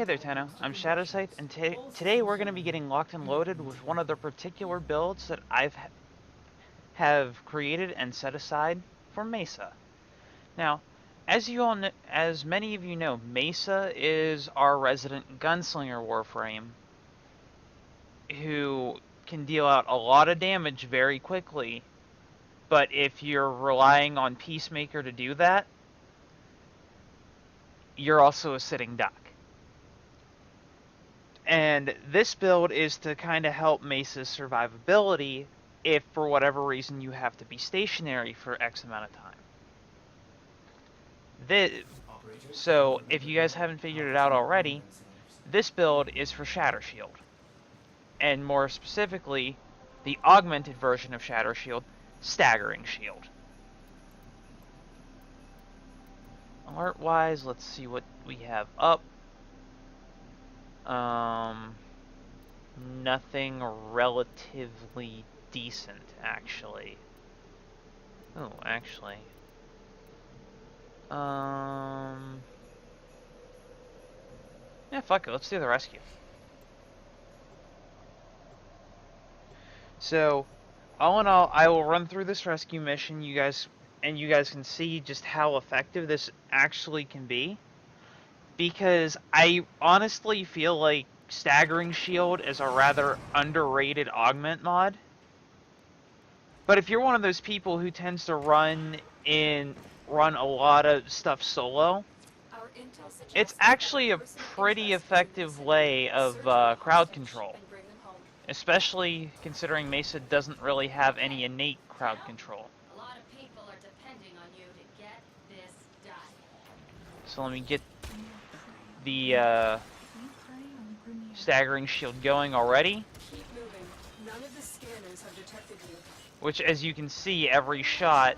Hey there, Tenno. I'm Shadowsight, and today we're going to be getting locked and loaded with one of the particular builds that have created and set aside for Mesa. Now, as many of you know, Mesa is our resident gunslinger Warframe, who can deal out a lot of damage very quickly. But if you're relying on Peacemaker to do that, you're also a sitting duck. And this build is to kind of help Mesa's survivability if, for whatever reason, you have to be stationary for X amount of time. So, if you guys haven't figured it out already, this build is for Shatter Shield. And more specifically, the augmented version of Shatter Shield, Staggering Shield. Alert-wise, let's see what we have up. Nothing relatively decent, actually. Oh, actually. Yeah, fuck it, let's do the rescue. So, all in all, I will run through this rescue mission, you guys can see just how effective this actually can be. Because I honestly feel like Staggering Shield is a rather underrated augment mod. But if you're one of those people who tends to run a lot of stuff solo, it's actually a pretty effective way of crowd control. Especially considering Mesa doesn't really have any innate crowd control. A lot of people are depending on you to get this done. So let me get the Staggering Shield going already. Keep moving. None of the scanners have detected you. Which, as you can see, every shot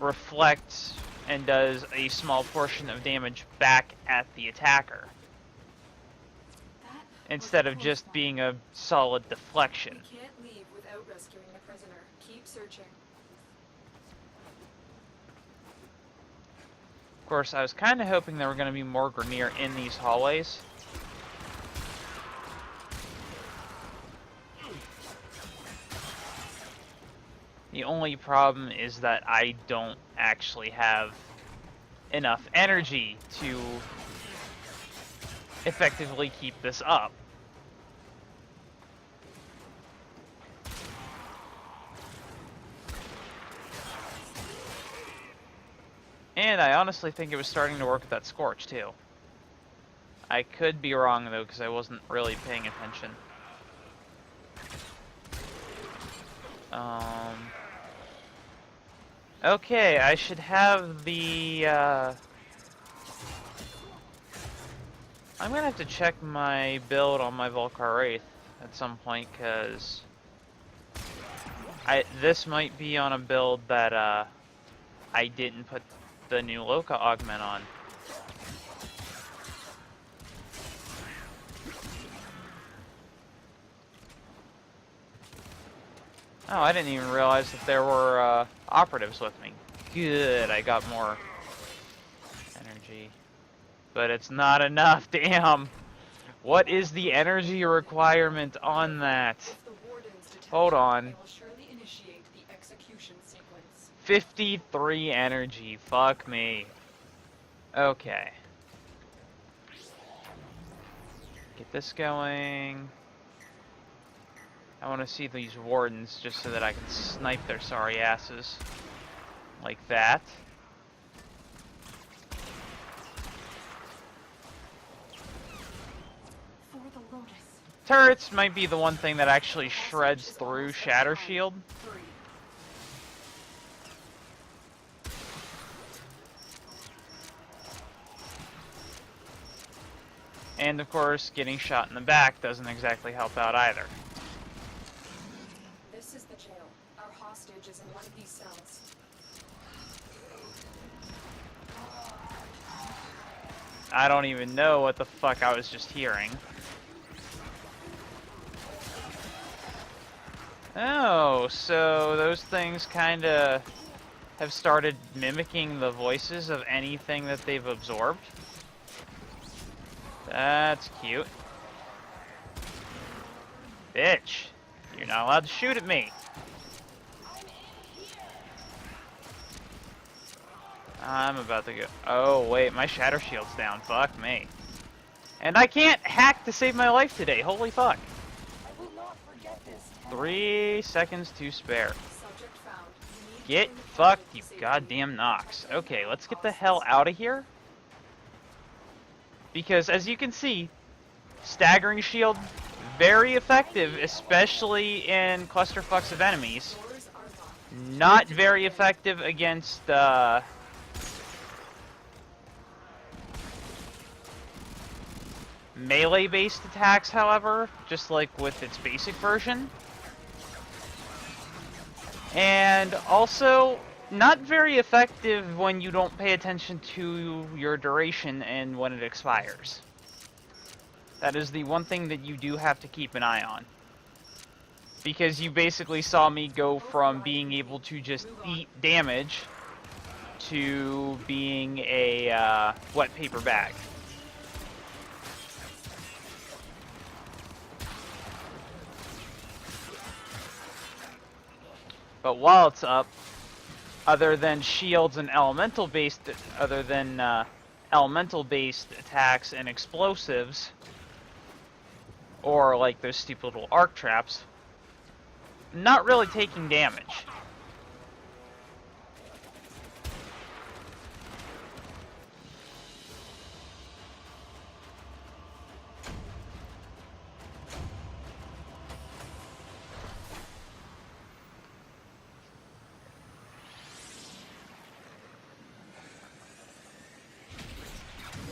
reflects and does a small portion of damage back at the attacker, instead of just being a solid deflection. We can't leave without rescuing the prisoner. Keep searching. Of course, I was kind of hoping there were going to be more Grenier in these hallways. The only problem is that I don't actually have enough energy to effectively keep this up. And I honestly think it was starting to work with that Scorch, too. I could be wrong, though, because I wasn't really paying attention. Okay, I should have the, I'm gonna have to check my build on my Volcar Wraith at some point, because this might be on a build that, I didn't put the new Loka augment on. Oh, I didn't even realize that there were operatives with me. Good, I got more energy. But it's not enough, damn! What is the energy requirement on that? Hold on. 53 energy, fuck me. Okay. Get this going. I want to see these wardens just so that I can snipe their sorry asses. Like that. Turrets might be the one thing that actually shreds through Shatter Shield. And of course, getting shot in the back doesn't exactly help out either. This is the jail. Our hostage is in one of these cells. I don't even know what the fuck I was just hearing. Oh, so those things kinda have started mimicking the voices of anything that they've absorbed? That's cute. Bitch, you're not allowed to shoot at me. I'm about to go. Oh, wait, my shatter shield's down. Fuck me. And I can't hack to save my life today. Holy fuck. I will not forget this. 3 seconds to spare. Subject found. You need to Get bring the fucked, project you to safety. goddamn Nox. Okay, let's get the hell out of here. Because, as you can see, Staggering Shield, very effective, especially in clusterfucks of enemies. Doors are locked. Not very effective against, melee-based attacks, however, just like with its basic version. And also, not very effective when you don't pay attention to your duration and when it expires. That is the one thing that you do have to keep an eye on. Because you basically saw me go from being able to just eat damage to being a wet paper bag. But while it's up, other than shields and elemental-based attacks and explosives, or like those stupid little arc traps, not really taking damage.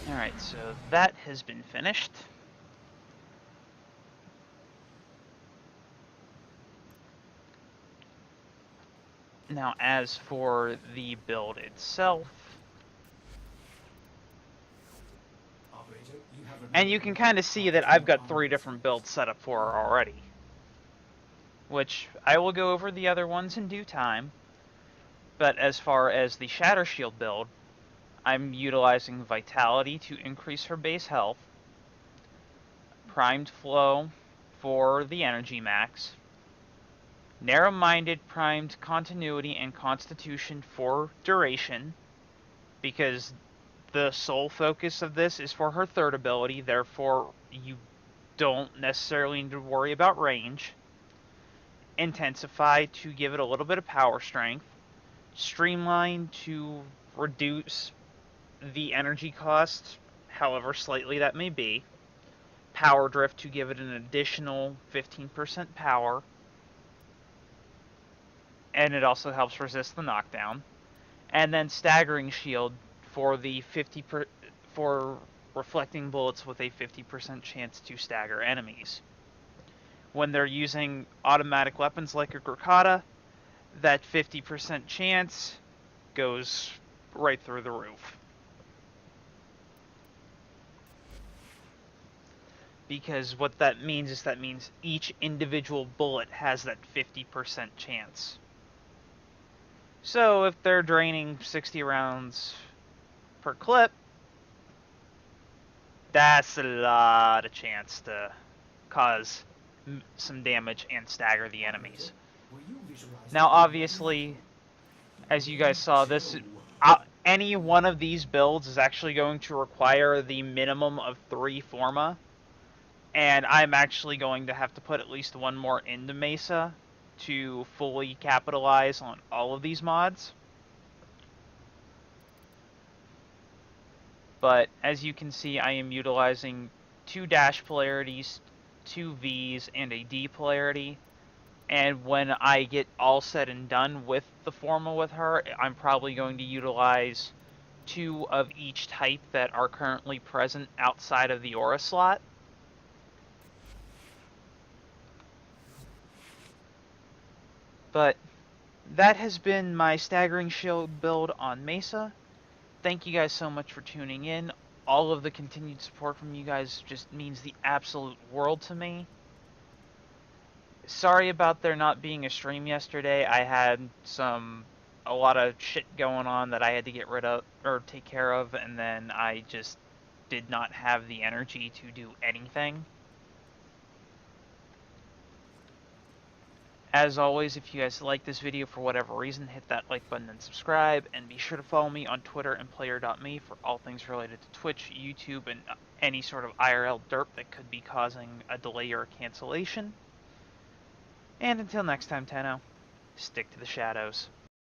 Alright, so that has been finished. Now, as for the build itself, and you can kind of see that I've got 3 different builds set up for her already, which I will go over the other ones in due time. But as far as the Shatter Shield build, I'm utilizing Vitality to increase her base health, Primed Flow for the energy max, Narrow-Minded, Primed Continuity, and Constitution for duration, because the sole focus of this is for her third ability, therefore you don't necessarily need to worry about range. Intensify to give it a little bit of power strength. Streamline to reduce the energy cost, however slightly that may be. Power Drift to give it an additional 15% power. And it also helps resist the knockdown. And then Staggering Shield for the for reflecting bullets with a 50% chance to stagger enemies. When they're using automatic weapons like a Gurkhata, that 50% chance goes right through the roof. Because what that means is each individual bullet has that 50% chance. So if they're draining 60 rounds per clip, that's a lot of chance to cause some damage and stagger the enemies. Now, obviously, as you guys saw, any one of these builds is actually going to require the minimum of 3 Forma, and I'm actually going to have to put at least one more into Mesa to fully capitalize on all of these mods. But as you can see, I am utilizing 2 dash polarities, 2 Vs, and a D polarity. And when I get all said and done with the Forma with her, I'm probably going to utilize 2 of each type that are currently present outside of the Aura slot. But that has been my Staggering Shield build on Mesa. Thank you guys so much for tuning in. All of the continued support from you guys just means the absolute world to me. Sorry about there not being a stream yesterday. I had a lot of shit going on that I had to get rid of, or take care of, and then I just did not have the energy to do anything. As always, if you guys like this video for whatever reason, hit that like button and subscribe, and be sure to follow me on Twitter and player.me for all things related to Twitch, YouTube, and any sort of IRL derp that could be causing a delay or a cancellation. And until next time, Tenno, stick to the shadows.